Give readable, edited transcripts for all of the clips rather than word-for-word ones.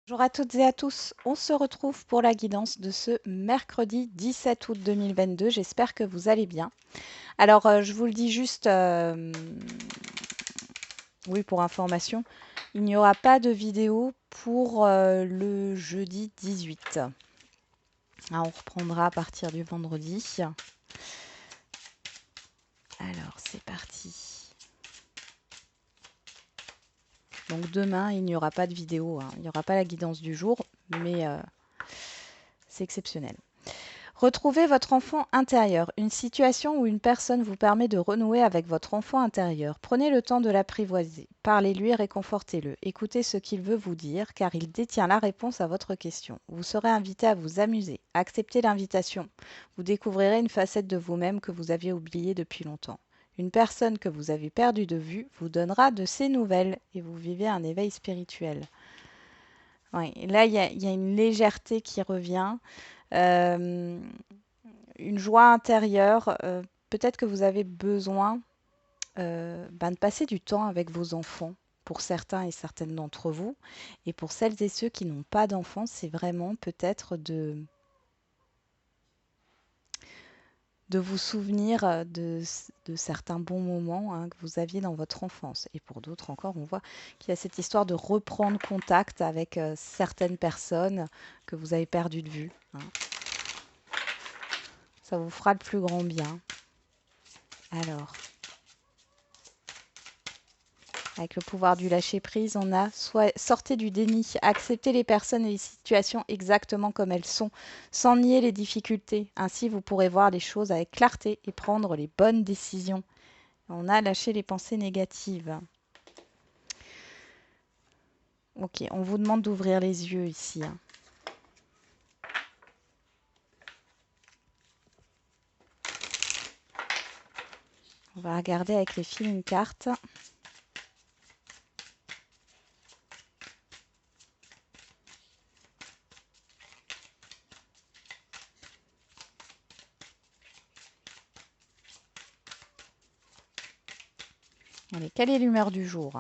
Bonjour à toutes et à tous, on se retrouve pour la guidance de ce mercredi 17 août 2022. J'espère que vous allez bien. Alors, je vous le dis juste, oui, pour information, il n'y aura pas de vidéo pour le jeudi 18. On reprendra à partir du vendredi. Alors, c'est parti. Donc demain, il n'y aura pas de vidéo, hein. Il n'y aura pas la guidance du jour, mais c'est exceptionnel. Retrouvez votre enfant intérieur, une situation où une personne vous permet de renouer avec votre enfant intérieur. Prenez le temps de l'apprivoiser. Parlez-lui, réconfortez-le. Écoutez ce qu'il veut vous dire, car il détient la réponse à votre question. Vous serez invité à vous amuser. Acceptez l'invitation. Vous découvrirez une facette de vous-même que vous aviez oubliée depuis longtemps. Une personne que vous avez perdue de vue vous donnera de ses nouvelles et vous vivez un éveil spirituel. Ouais, là, il y a une légèreté qui revient. Euh, une joie intérieure. Peut-être que vous avez besoin de passer du temps avec vos enfants, pour certains et certaines d'entre vous. Et pour celles et ceux qui n'ont pas d'enfants, c'est vraiment peut-être de vous souvenir de certains bons moments, hein, que vous aviez dans votre enfance. Et pour d'autres encore, on voit qu'il y a cette histoire de reprendre contact avec certaines personnes que vous avez perdues de vue, hein. Ça vous fera le plus grand bien. Alors, avec le pouvoir du lâcher-prise, on a sortez du déni, acceptez les personnes et les situations exactement comme elles sont, sans nier les difficultés. Ainsi, vous pourrez voir les choses avec clarté et prendre les bonnes décisions. On a lâché les pensées négatives. Ok, on vous demande d'ouvrir les yeux ici, hein. On va regarder avec les fils une carte. Allez, quelle est l'humeur du jour?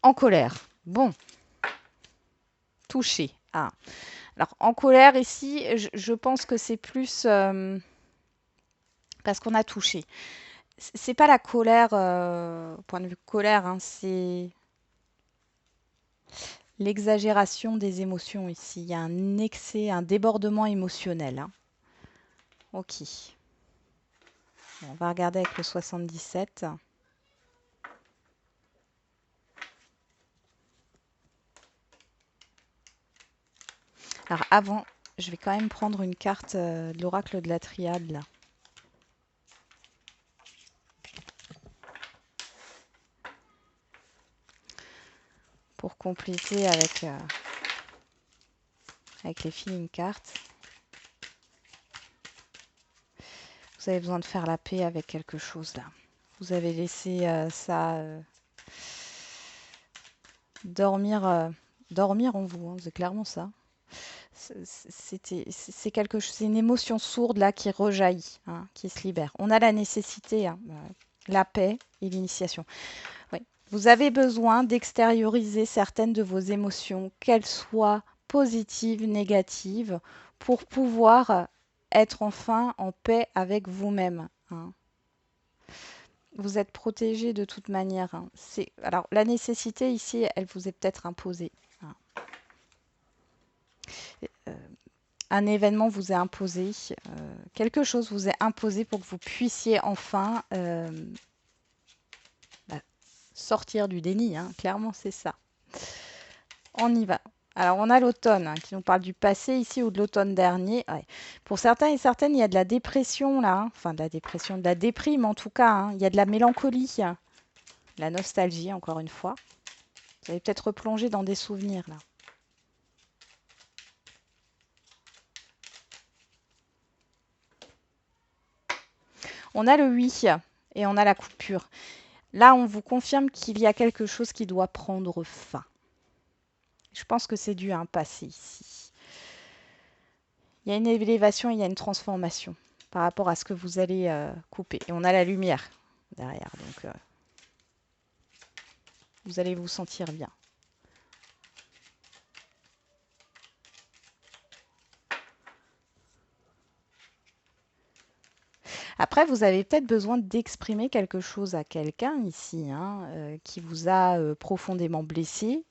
En colère. Bon, touché. Ah. Alors, en colère ici, je pense que c'est plus parce qu'on a touché. C'est pas la colère, point de vue colère, hein, c'est l'exagération des émotions ici. Il y a un excès, un débordement émotionnel, hein. Ok. Bon, on va regarder avec le 77. Alors avant, je vais quand même prendre une carte de l'oracle de la triade là. Pour compléter avec les feeling cards. Vous avez besoin de faire la paix avec quelque chose là. Vous avez laissé ça dormir en vous, hein, c'est clairement ça. C'est quelque chose, c'est une émotion sourde là qui rejaillit, hein, qui se libère. On a la nécessité, hein, la paix et l'initiation. Oui. Vous avez besoin d'extérioriser certaines de vos émotions, qu'elles soient positives, négatives, pour pouvoir être enfin en paix avec vous-même, hein. Vous êtes protégé de toute manière, hein. Alors la nécessité ici, elle vous est peut-être imposée, hein. Euh, un événement vous est imposé, quelque chose vous est imposé pour que vous puissiez enfin bah, sortir du déni, hein. Clairement, c'est ça. On y va. Alors, on a l'automne, hein, qui nous parle du passé ici ou de l'automne dernier. Ouais. Pour certains et certaines, il y a de la dépression là, hein. Enfin de la dépression, de la déprime en tout cas, hein. Il y a de la mélancolie, hein. La nostalgie encore une fois. Vous allez peut-être replonger dans des souvenirs là. On a le oui et on a la coupure. Là, on vous confirme qu'il y a quelque chose qui doit prendre fin. Je pense que c'est dû à un passé ici. Il y a une élévation, il y a une transformation. par rapport à ce que vous allez couper. Et on a la lumière derrière, donc vous allez vous sentir bien. Après, vous avez peut-être besoin d'exprimer quelque chose à quelqu'un ici, hein, qui vous a profondément blessé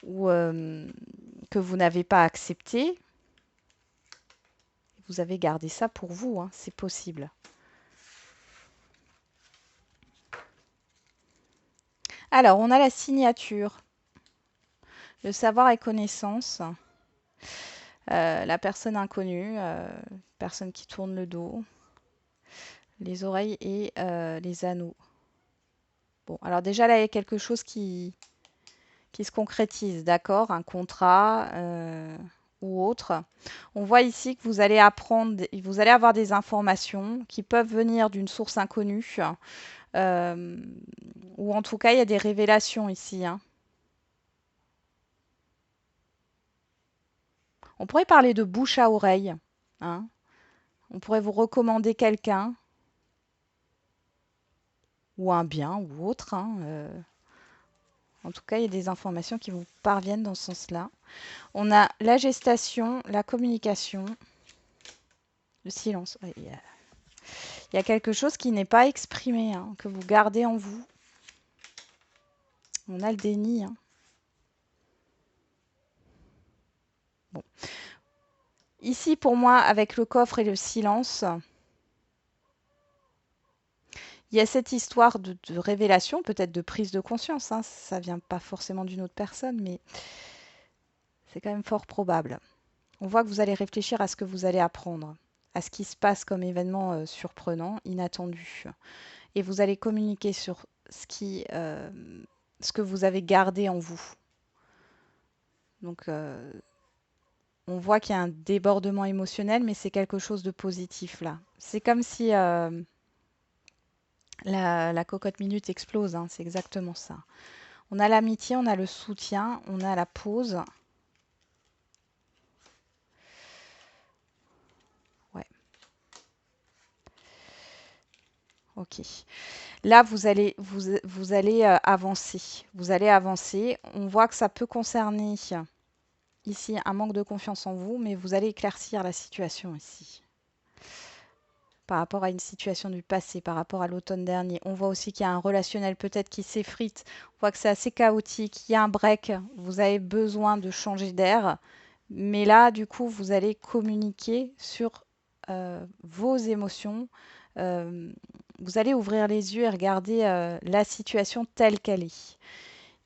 ou que vous n'avez pas accepté. Vous avez gardé ça pour vous, hein, c'est possible. Alors, on a la signature, le savoir et connaissance, la personne inconnue, personne qui tourne le dos, les oreilles et les anneaux. Bon, alors déjà là, il y a quelque chose qui se concrétise, d'accord? Un contrat ou autre. On voit ici que vous allez apprendre, vous allez avoir des informations qui peuvent venir d'une source inconnue, euh, ou en tout cas, il y a des révélations ici, hein. On pourrait parler de bouche à oreille, hein. On pourrait vous recommander quelqu'un, ou un bien, ou autre, hein, en tout cas, il y a des informations qui vous parviennent dans ce sens-là. On a la gestation, la communication, le silence. Ouais, il y a quelque chose qui n'est pas exprimé, hein, que vous gardez en vous. On a le déni, hein. Bon. Ici, pour moi, avec le coffre et le silence, il y a cette histoire de révélation, peut-être de prise de conscience, hein. Ça ne vient pas forcément d'une autre personne, mais c'est quand même fort probable. On voit que vous allez réfléchir à ce que vous allez apprendre, à ce qui se passe comme événement surprenant, inattendu. Et vous allez communiquer sur ce que vous avez gardé en vous. Donc, on voit qu'il y a un débordement émotionnel, mais c'est quelque chose de positif là. C'est comme si la cocotte minute explose, hein, c'est exactement ça. On a l'amitié, on a le soutien, on a la pause. Ouais, ok. Là, vous allez avancer. Vous allez avancer. On voit que ça peut concerner ici un manque de confiance en vous, mais vous allez éclaircir la situation ici. Par rapport à une situation du passé, par rapport à l'automne dernier. On voit aussi qu'il y a un relationnel peut-être qui s'effrite. On voit que c'est assez chaotique. Il y a un break. Vous avez besoin de changer d'air. Mais là, du coup, vous allez communiquer sur vos émotions. Euh, Vous allez ouvrir les yeux et regarder la situation telle qu'elle est.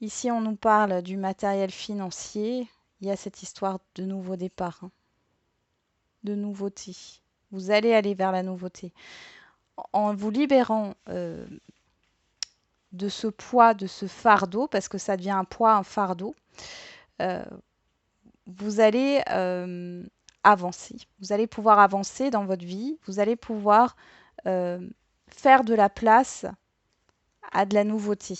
Ici, on nous parle du matériel financier. Il y a cette histoire de nouveau départ, hein, de nouveauté. Vous allez aller vers la nouveauté. En vous libérant de ce poids, de ce fardeau, parce que ça devient un poids, un fardeau, euh, vous allez avancer. Vous allez pouvoir avancer dans votre vie. Vous allez pouvoir euh, faire de la place à de la nouveauté.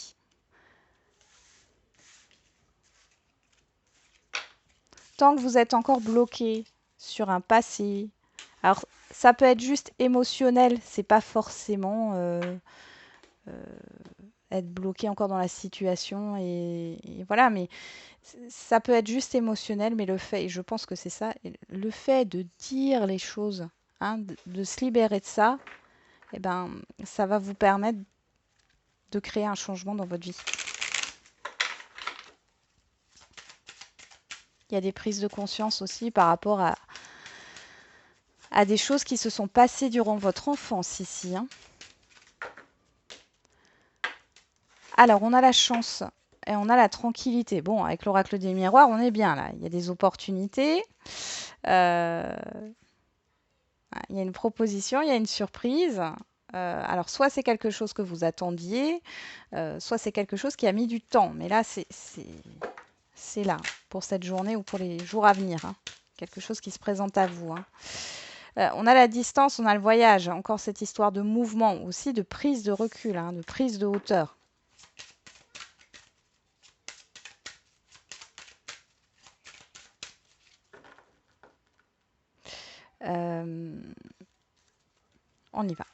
Tant que vous êtes encore bloqué sur un passé, alors ça peut être juste émotionnel, c'est pas forcément euh, être bloqué encore dans la situation et voilà, mais ça peut être juste émotionnel, mais le fait, et je pense que c'est ça, le fait de dire les choses, hein, de se libérer de ça, eh ben, ça va vous permettre de créer un changement dans votre vie. Il y a des prises de conscience aussi par rapport à des choses qui se sont passées durant votre enfance ici, hein. Alors, on a la chance et on a la tranquillité. Bon, avec l'oracle des miroirs, on est bien là. Il y a des opportunités. Euh, il y a une proposition, il y a une surprise. Alors, soit c'est quelque chose que vous attendiez, soit c'est quelque chose qui a mis du temps. Mais là, c'est là, pour cette journée ou pour les jours à venir, hein. Quelque chose qui se présente à vous, hein. On a la distance, on a le voyage. Encore cette histoire de mouvement, aussi de prise de recul, hein, de prise de hauteur. Euh, On y va.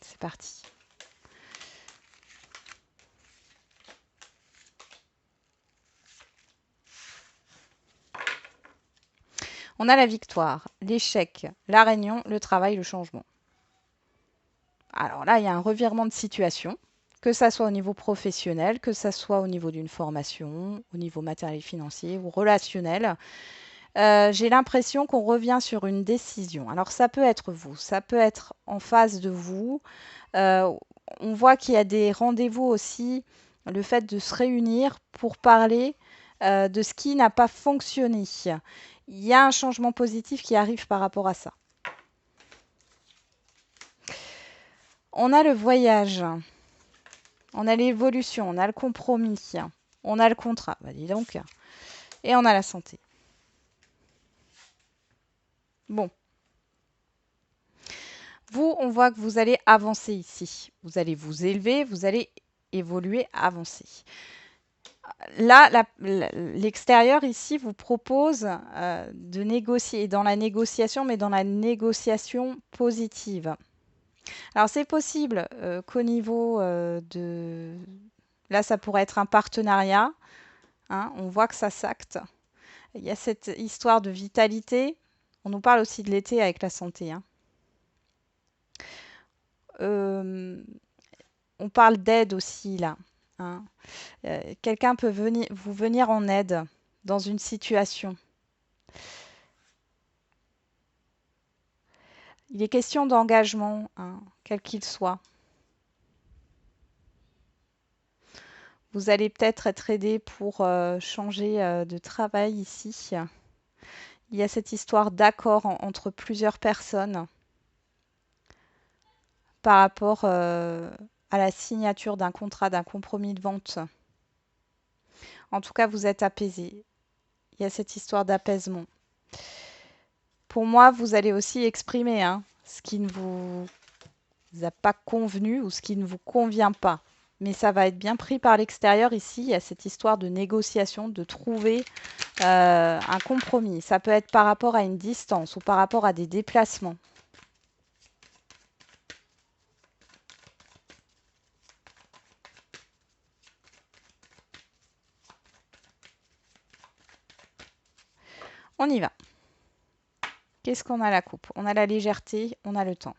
C'est parti. On a la victoire, l'échec, la réunion, le travail, le changement. Alors là, il y a un revirement de situation, que ça soit au niveau professionnel, que ça soit au niveau d'une formation, au niveau matériel financier ou relationnel. J'ai l'impression qu'on revient sur une décision. Alors ça peut être vous, ça peut être en face de vous. Euh, on voit qu'il y a des rendez-vous aussi, le fait de se réunir pour parler de ce qui n'a pas fonctionné. Il y a un changement positif qui arrive par rapport à ça. On a le voyage, on a l'évolution, on a le compromis, on a le contrat, bah dis donc, et on a la santé. Bon, vous, on voit que vous allez avancer ici. Vous allez vous élever, vous allez évoluer, avancer. Là, l'extérieur ici vous propose de négocier, dans la négociation, mais dans la négociation positive. Alors c'est possible qu'au niveau de... Là, ça pourrait être un partenariat. Hein, on voit que ça s'acte. Il y a cette histoire de vitalité. On nous parle aussi de l'été avec la santé. Hein. On parle d'aide aussi là. Hein. Quelqu'un peut vous venir en aide dans une situation. Il est question d'engagement, hein, quel qu'il soit. Vous allez peut-être être aidé pour changer de travail ici. Il y a cette histoire d'accord entre plusieurs personnes par rapport à la signature d'un contrat, d'un compromis de vente. En tout cas, vous êtes apaisé. Il y a cette histoire d'apaisement. Pour moi, vous allez aussi exprimer hein, ce qui ne vous a pas convenu ou ce qui ne vous convient pas. Mais ça va être bien pris par l'extérieur ici. Il y a cette histoire de négociation, de trouver un compromis. Ça peut être par rapport à une distance ou par rapport à des déplacements. On y va. Qu'est-ce qu'on a à la coupe? On a la légèreté, on a le temps.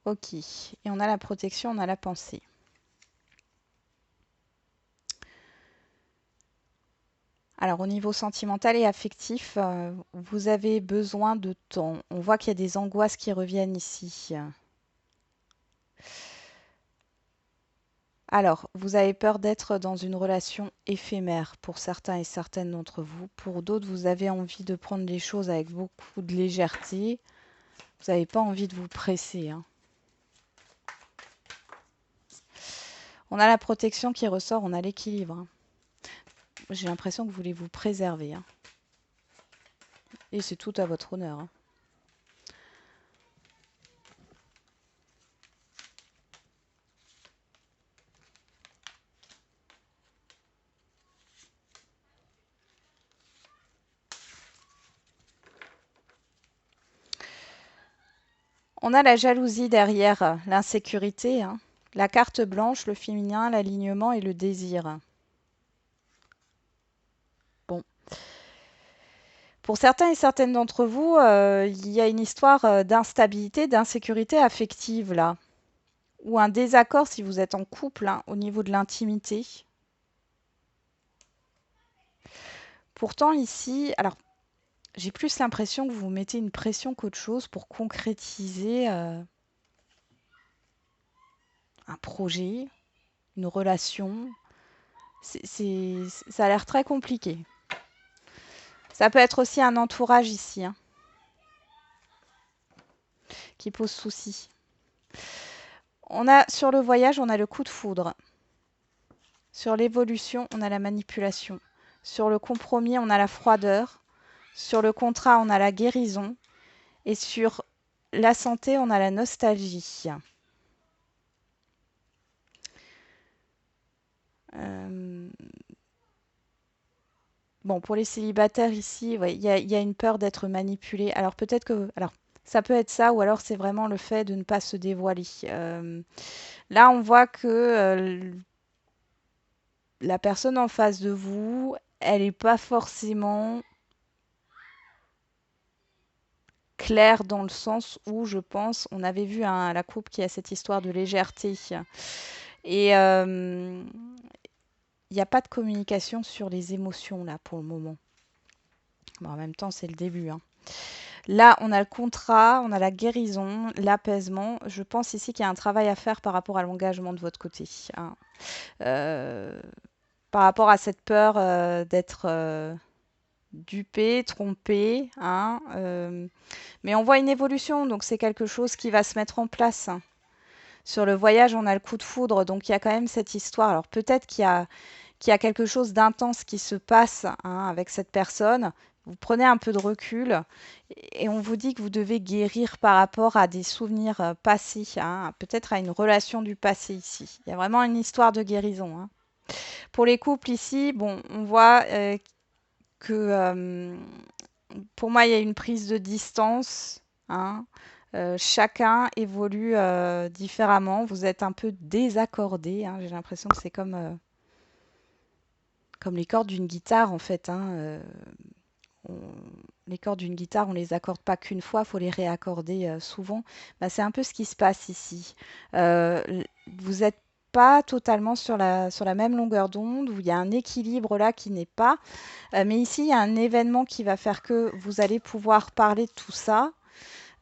Ok. Et on a la protection, on a la pensée. Alors au niveau sentimental et affectif, vous avez besoin de temps. On voit qu'il y a des angoisses qui reviennent ici. Alors, vous avez peur d'être dans une relation éphémère pour certains et certaines d'entre vous. Pour d'autres, vous avez envie de prendre les choses avec beaucoup de légèreté. Vous n'avez pas envie de vous presser. Hein. On a la protection qui ressort, on a l'équilibre. Hein. J'ai l'impression que vous voulez vous préserver. Hein. Et c'est tout à votre honneur. Hein. On a la jalousie derrière, l'insécurité, hein. La carte blanche, le féminin, l'alignement et le désir. Bon. Pour certains et certaines d'entre vous, il y a une histoire d'instabilité, d'insécurité affective là, ou un désaccord si vous êtes en couple hein, au niveau de l'intimité. Pourtant ici, alors j'ai plus l'impression que vous mettez une pression qu'autre chose pour concrétiser un projet, une relation. Ça a l'air très compliqué. Ça peut être aussi un entourage ici hein, qui pose souci. On a sur le voyage, on a le coup de foudre. Sur l'évolution, on a la manipulation. Sur le compromis, on a la froideur. Sur le contrat, on a la guérison. Et sur la santé, on a la nostalgie. Bon, pour les célibataires ici, ouais, y a une peur d'être manipulé. Alors peut-être que... Alors, Ça peut être ça, ou alors c'est vraiment le fait de ne pas se dévoiler. Là, on voit que la personne en face de vous, elle n'est pas forcément claire dans le sens où je pense, on avait vu la coupe qui a cette histoire de légèreté. Et il n'y a pas de communication sur les émotions là pour le moment. Bon, en même temps, c'est le début, hein. Là, on a le contrat, on a la guérison, l'apaisement. Je pense ici qu'il y a un travail à faire par rapport à l'engagement de votre côté, hein. Euh, Par rapport à cette peur d'être dupé, trompé, hein. Mais on voit une évolution, donc c'est quelque chose qui va se mettre en place. Sur le voyage, on a le coup de foudre, donc il y a quand même cette histoire. Alors peut-être qu'il y a quelque chose d'intense qui se passe, hein, avec cette personne. Vous prenez un peu de recul et on vous dit que vous devez guérir par rapport à des souvenirs passés, hein, peut-être à une relation du passé ici. Il y a vraiment une histoire de guérison, hein. Pour les couples ici, bon, on voit que pour moi, il y a une prise de distance, hein. Chacun évolue différemment. Vous êtes un peu désaccordés, hein. J'ai l'impression que c'est comme les cordes d'une guitare, en fait, hein. On- les cordes d'une guitare, on les accorde pas qu'une fois, il faut les réaccorder souvent. Bah, c'est un peu ce qui se passe ici. Vous n'êtes pas totalement sur la même longueur d'onde, où il y a un équilibre là qui n'est pas. Mais ici, il y a un événement qui va faire que vous allez pouvoir parler de tout ça.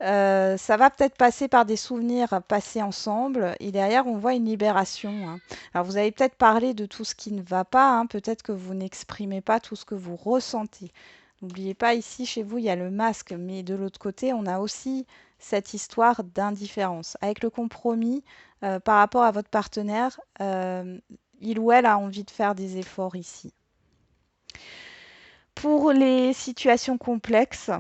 Ça va peut-être passer par des souvenirs passés ensemble et derrière on voit une libération, hein. Alors vous avez peut-être parlé de tout ce qui ne va pas, hein. Peut-être que vous n'exprimez pas tout ce que vous ressentez. N'oubliez pas, ici chez vous il y a le masque, mais de l'autre côté on a aussi cette histoire d'indifférence. Avec le compromis par rapport à votre partenaire, il ou elle a envie de faire des efforts ici. Pour les situations complexes,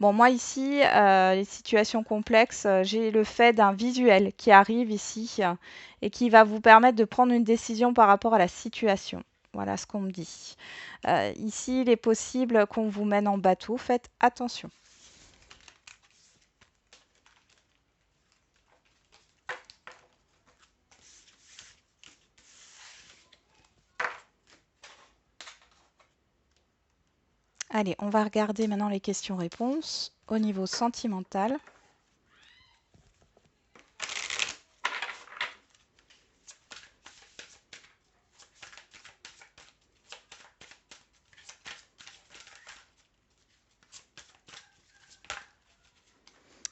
bon, moi ici, les situations complexes, j'ai le fait d'un visuel qui arrive ici et qui va vous permettre de prendre une décision par rapport à la situation. Voilà ce qu'on me dit. Ici, il est possible qu'on vous mène en bateau. Faites attention. Allez, on va regarder maintenant les questions-réponses au niveau sentimental.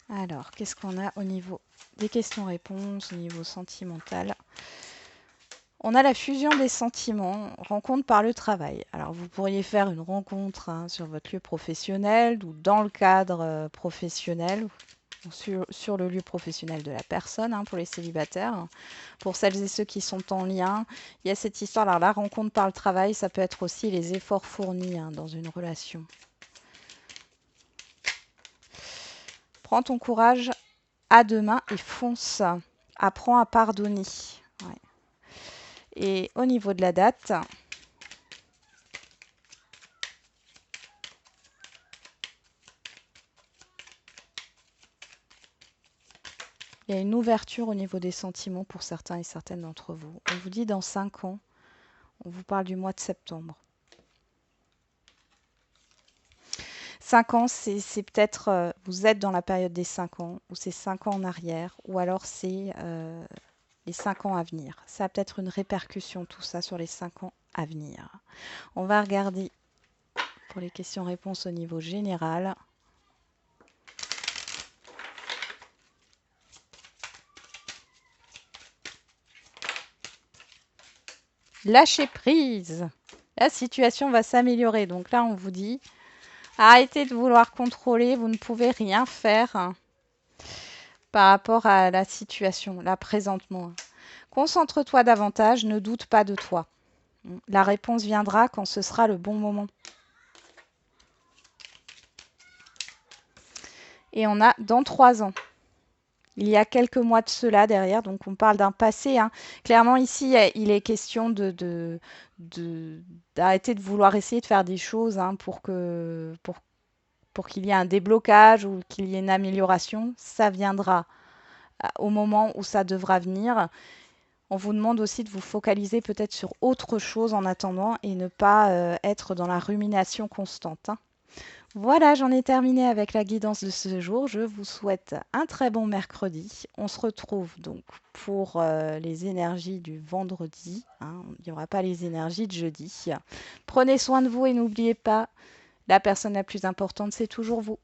Alors, qu'est-ce qu'on a au niveau des questions-réponses, au niveau sentimental? On a la fusion des sentiments, rencontre par le travail. Alors vous pourriez faire une rencontre, hein, sur votre lieu professionnel ou dans le cadre professionnel, ou sur le lieu professionnel de la personne, hein, pour les célibataires. Pour celles et ceux qui sont en lien, il y a cette histoire. Alors la rencontre par le travail, ça peut être aussi les efforts fournis, hein, dans une relation. Prends ton courage à deux mains et fonce. Apprends à pardonner. Ouais. Et au niveau de la date, il y a une ouverture au niveau des sentiments pour certains et certaines d'entre vous. On vous dit dans 5 ans, on vous parle du mois de septembre. 5 ans, c'est peut-être, vous êtes dans la période des 5 ans, ou c'est 5 ans en arrière, ou alors c'est les 5 ans à venir. Ça a peut-être une répercussion, tout ça, sur les 5 ans à venir. On va regarder pour les questions-réponses au niveau général. Lâchez prise. La situation va s'améliorer. Donc là, on vous dit, arrêtez de vouloir contrôler, vous ne pouvez rien faire par rapport à la situation, là, présentement. Concentre-toi davantage, ne doute pas de toi. La réponse viendra quand ce sera le bon moment. Et on a dans 3 ans. Il y a quelques mois de cela derrière, donc on parle d'un passé, hein. Clairement ici, il est question d'arrêter de vouloir essayer de faire des choses, hein, pour pour qu'il y ait un déblocage ou qu'il y ait une amélioration, ça viendra au moment où ça devra venir. On vous demande aussi de vous focaliser peut-être sur autre chose en attendant et ne pas être dans la rumination constante, hein. Voilà, j'en ai terminé avec la guidance de ce jour. Je vous souhaite un très bon mercredi. On se retrouve donc pour les énergies du vendredi, hein. Il n'y aura pas les énergies de jeudi. Prenez soin de vous et n'oubliez pas, la personne la plus importante, c'est toujours vous.